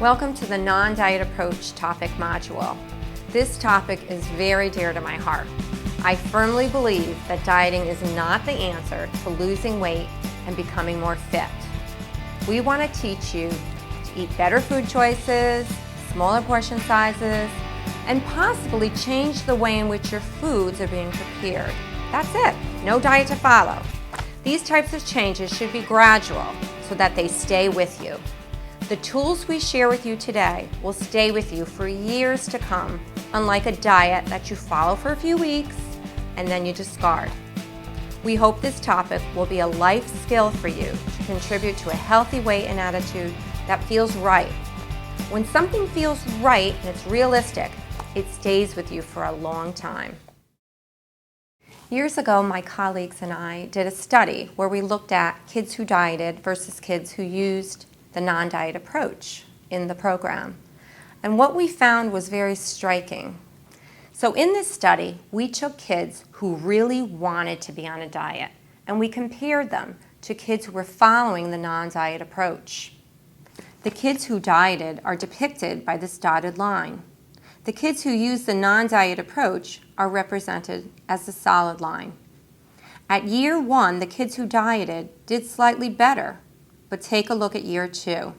Welcome to the Non-Diet Approach topic module. This topic is very dear to my heart. I firmly believe that dieting is not the answer to losing weight and becoming more fit. We want to teach you to eat better food choices, smaller portion sizes, and possibly change the way in which your foods are being prepared. That's it. No diet to follow. These types of changes should be gradual so that they stay with you. The tools we share with you today will stay with you for years to come, unlike a diet that you follow for a few weeks and then you discard. We hope this topic will be a life skill for you to contribute to a healthy weight and attitude that feels right. When something feels right and it's realistic, it stays with you for a long time. Years ago, my colleagues and I did a study where we looked at kids who dieted versus kids who used the non-diet approach in the program. And what we found was very striking. So in this study, we took kids who really wanted to be on a diet, and we compared them to kids who were following the non-diet approach. The kids who dieted are depicted by this dotted line. The kids who used the non-diet approach are represented as the solid line. At year 1, the kids who dieted did slightly better, but take a look at year 2.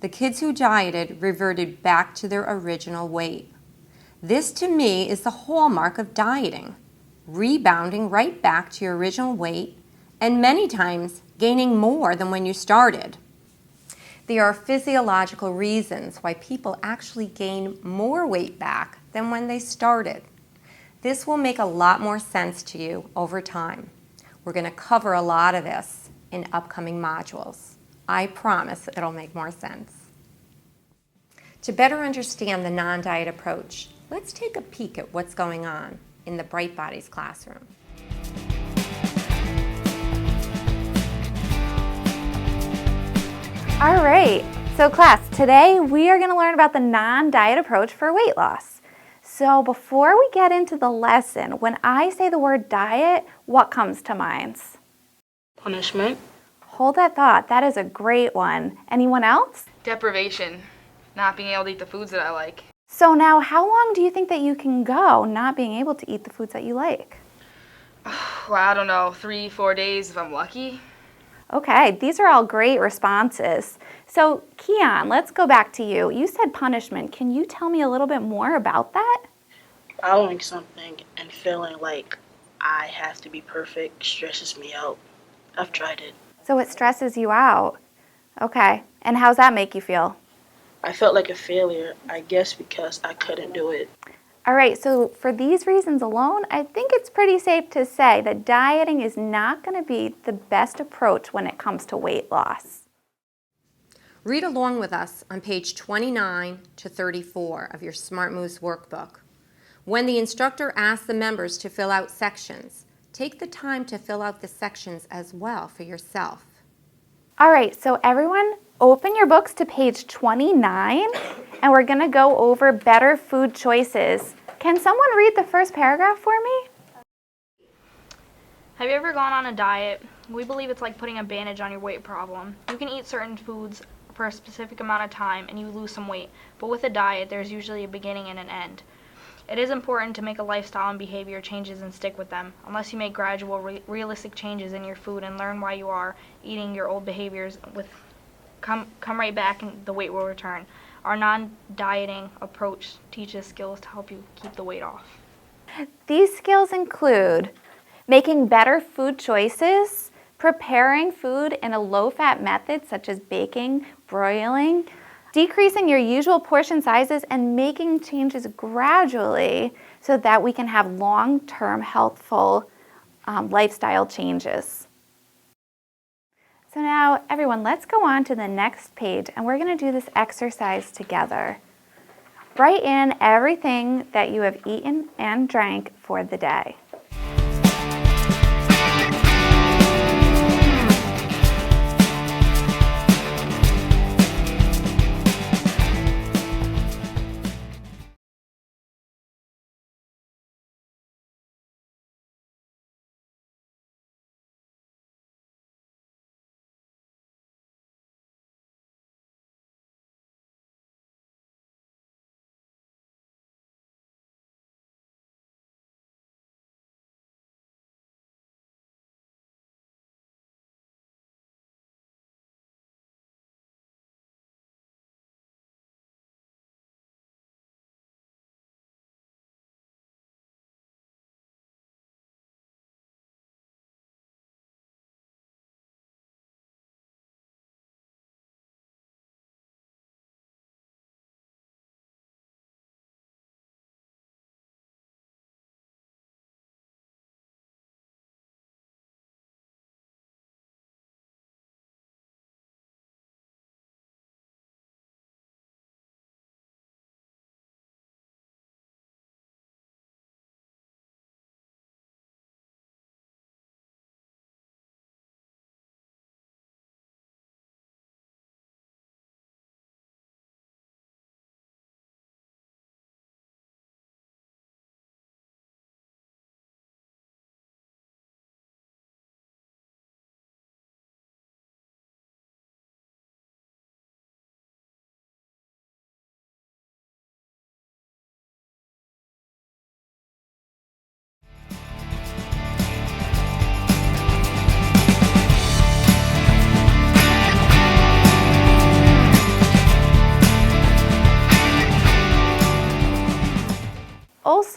The kids who dieted reverted back to their original weight. This, to me, is the hallmark of dieting, rebounding right back to your original weight and many times gaining more than when you started. There are physiological reasons why people actually gain more weight back than when they started. This will make a lot more sense to you over time. We're going to cover a lot of this in upcoming modules. I promise it'll make more sense. To better understand the non-diet approach, let's take a peek at what's going on in the Bright Bodies classroom. All right, so class, today we are going to learn about the non-diet approach for weight loss. So before we get into the lesson, when I say the word diet, what comes to mind? Punishment. Hold that thought. That is a great one. Anyone else? Deprivation. Not being able to eat the foods that I like. So now, how long do you think that you can go not being able to eat the foods that you like? Well, I don't know, 3-4 days if I'm lucky. Okay, these are all great responses. So, Keon, let's go back to you. You said punishment. Can you tell me a little bit more about that? Following something and feeling like I have to be perfect stresses me out. I've tried it. So it stresses you out. Okay, and how's that make you feel? I felt like a failure, I guess because I couldn't do it. All right, so for these reasons alone, I think it's pretty safe to say that dieting is not going to be the best approach when it comes to weight loss. Read along with us on page 29 to 34 of your Smart Moves workbook. When the instructor asks the members to fill out sections, take the time to fill out the sections as well for yourself. All right, so everyone, open your books to page 29, and we're going to go over better food choices. Can someone read the first paragraph for me? Have you ever gone on a diet? We believe it's like putting a bandage on your weight problem. You can eat certain foods for a specific amount of time and you lose some weight, but with a diet, there's usually a beginning and an end. It is important to make a lifestyle and behavior changes and stick with them. Unless you make gradual, realistic changes in your food and learn why you are eating your old behaviors, come right back and the weight will return. Our non-dieting approach teaches skills to help you keep the weight off. These skills include making better food choices, preparing food in a low-fat method such as baking, broiling, decreasing your usual portion sizes, and making changes gradually so that we can have long-term healthful lifestyle changes. So now, everyone, let's go on to the next page, and we're going to do this exercise together. Write in everything that you have eaten and drank for the day.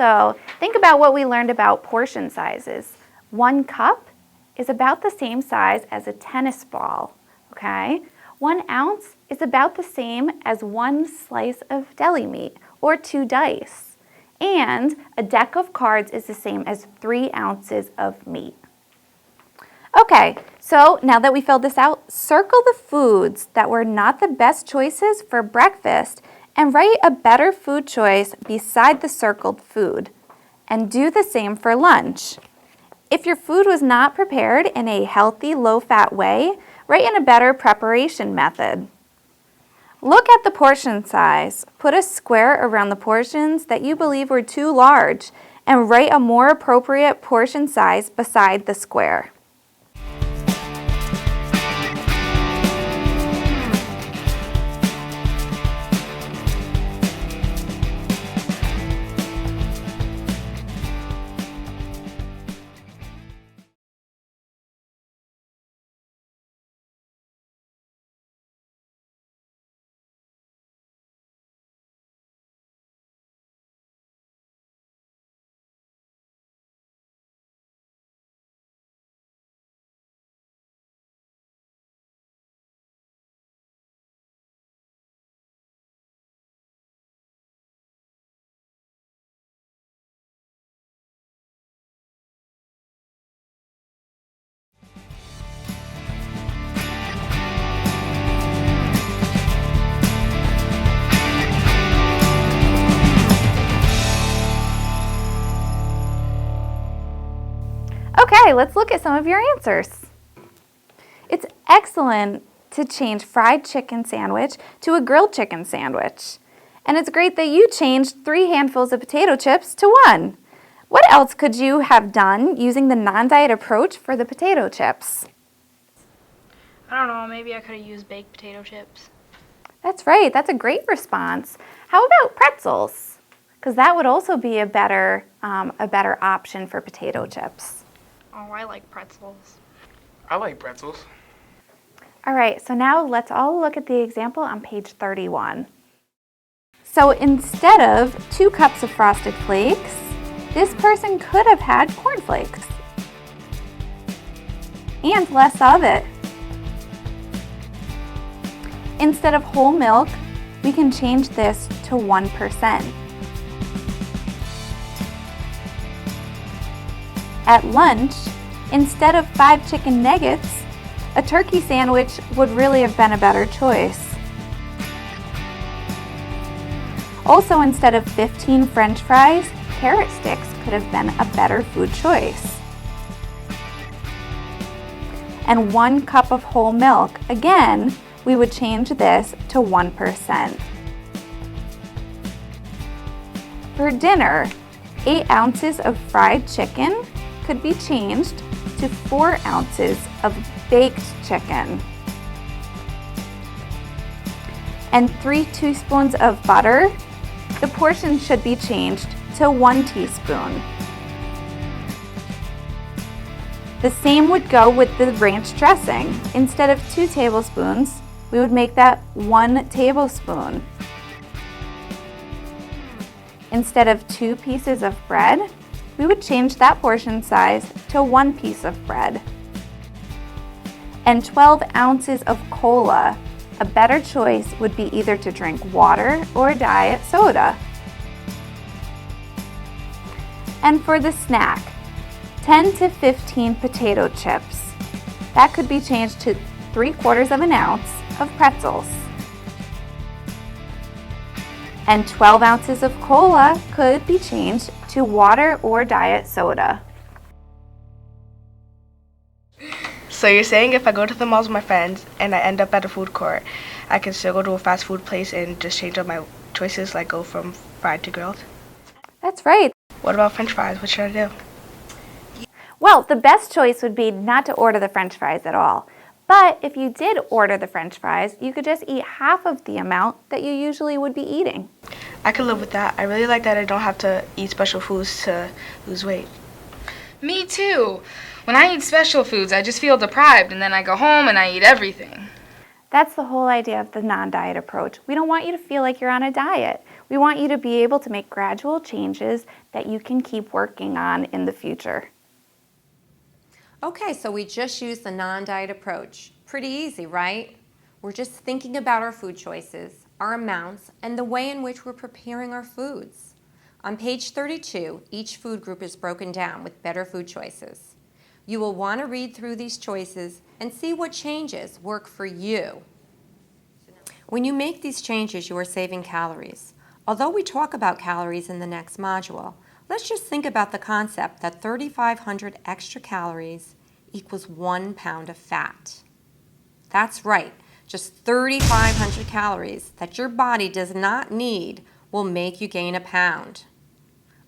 Also, think about what we learned about portion sizes. 1 cup is about the same size as a tennis ball, okay? 1 ounce is about the same as 1 slice of deli meat or 2 dice. And a deck of cards is the same as 3 ounces of meat. Okay, so now that we filled this out, circle the foods that were not the best choices for breakfast and write a better food choice beside the circled food. And do the same for lunch. If your food was not prepared in a healthy, low-fat way, write in a better preparation method. Look at the portion size. Put a square around the portions that you believe were too large and write a more appropriate portion size beside the square. Okay, let's look at some of your answers. It's excellent to change fried chicken sandwich to a grilled chicken sandwich. And it's great that you changed 3 handfuls of potato chips to 1. What else could you have done using the non-diet approach for the potato chips? I don't know, maybe I could have used baked potato chips. That's right, that's a great response. How about pretzels? Because that would also be a better option for potato chips. Oh, I like pretzels. I like pretzels. All right, so now let's all look at the example on page 31. So instead of 2 cups of Frosted Flakes, this person could have had cornflakes and less of it. Instead of whole milk, we can change this to 1%. At lunch, instead of 5 chicken nuggets, a turkey sandwich would really have been a better choice. Also, instead of 15 French fries, carrot sticks could have been a better food choice. And 1 cup of whole milk, again, we would change this to 1%. For dinner, 8 ounces of fried chicken could be changed to 4 ounces of baked chicken. And 3 teaspoons of butter, the portion should be changed to 1 teaspoon. The same would go with the ranch dressing. Instead of 2 tablespoons, we would make that 1 tablespoon. Instead of 2 pieces of bread, we would change that portion size to 1 piece of bread. And 12 ounces of cola. A better choice would be either to drink water or diet soda. And for the snack, 10 to 15 potato chips. That could be changed to 3/4 of an ounce of pretzels. And 12 ounces of cola could be changed to water or diet soda. So you're saying if I go to the malls with my friends and I end up at a food court, I can still go to a fast food place and just change up my choices, like go from fried to grilled? That's right. What about French fries? What should I do? Well, the best choice would be not to order the French fries at all. But if you did order the French fries, you could just eat half of the amount that you usually would be eating. I could live with that. I really like that I don't have to eat special foods to lose weight. Me too. When I eat special foods, I just feel deprived, and then I go home and I eat everything. That's the whole idea of the non-diet approach. We don't want you to feel like you're on a diet. We want you to be able to make gradual changes that you can keep working on in the future. Okay, so we just used the non-diet approach. Pretty easy, right? We're just thinking about our food choices, our amounts, and the way in which we're preparing our foods. On page 32, each food group is broken down with better food choices. You will want to read through these choices and see what changes work for you. When you make these changes, you are saving calories. Although we talk about calories in the next module, let's just think about the concept that 3,500 extra calories equals 1 pound of fat. That's right, just 3,500 calories that your body does not need will make you gain a pound.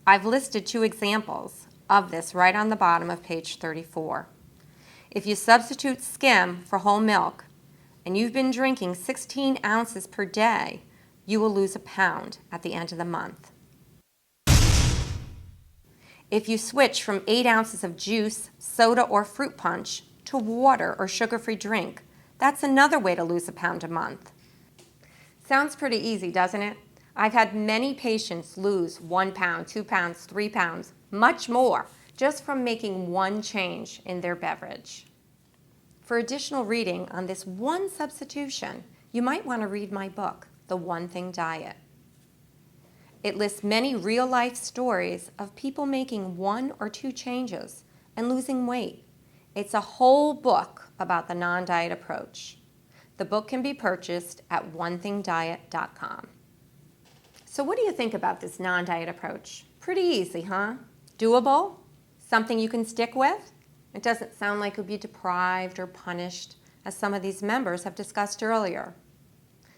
I've listed 2 examples of this right on the bottom of page 34. If you substitute skim for whole milk and you've been drinking 16 ounces per day, you will lose a pound at the end of the month. If you switch from 8 ounces of juice, soda, or fruit punch to water or sugar-free drink, that's another way to lose a pound a month. Sounds pretty easy, doesn't it? I've had many patients lose 1 pound, 2 pounds, 3 pounds, much more, just from making one change in their beverage. For additional reading on this one substitution, you might want to read my book, The One Thing Diet. It lists many real-life stories of people making 1 or 2 changes and losing weight. It's a whole book about the non-diet approach. The book can be purchased at onethingdiet.com. So what do you think about this non-diet approach? Pretty easy, huh? Doable? Something you can stick with? It doesn't sound like you'll be deprived or punished, as some of these members have discussed earlier.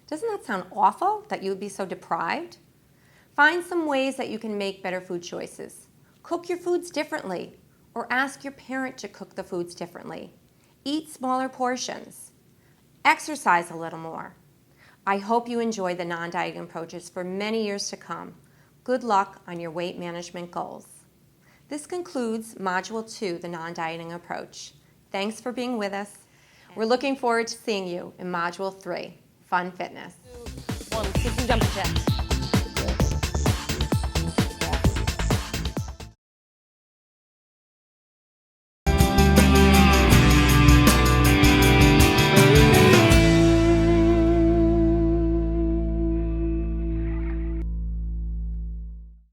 Doesn't that sound awful, that you would be so deprived? Find some ways that you can make better food choices. Cook your foods differently, or ask your parent to cook the foods differently. Eat smaller portions. Exercise a little more. I hope you enjoy the non-dieting approaches for many years to come. Good luck on your weight management goals. This concludes Module 2, the non-dieting approach. Thanks for being with us. We're looking forward to seeing you in Module 3, Fun Fitness. 1, 60 jumping jacks.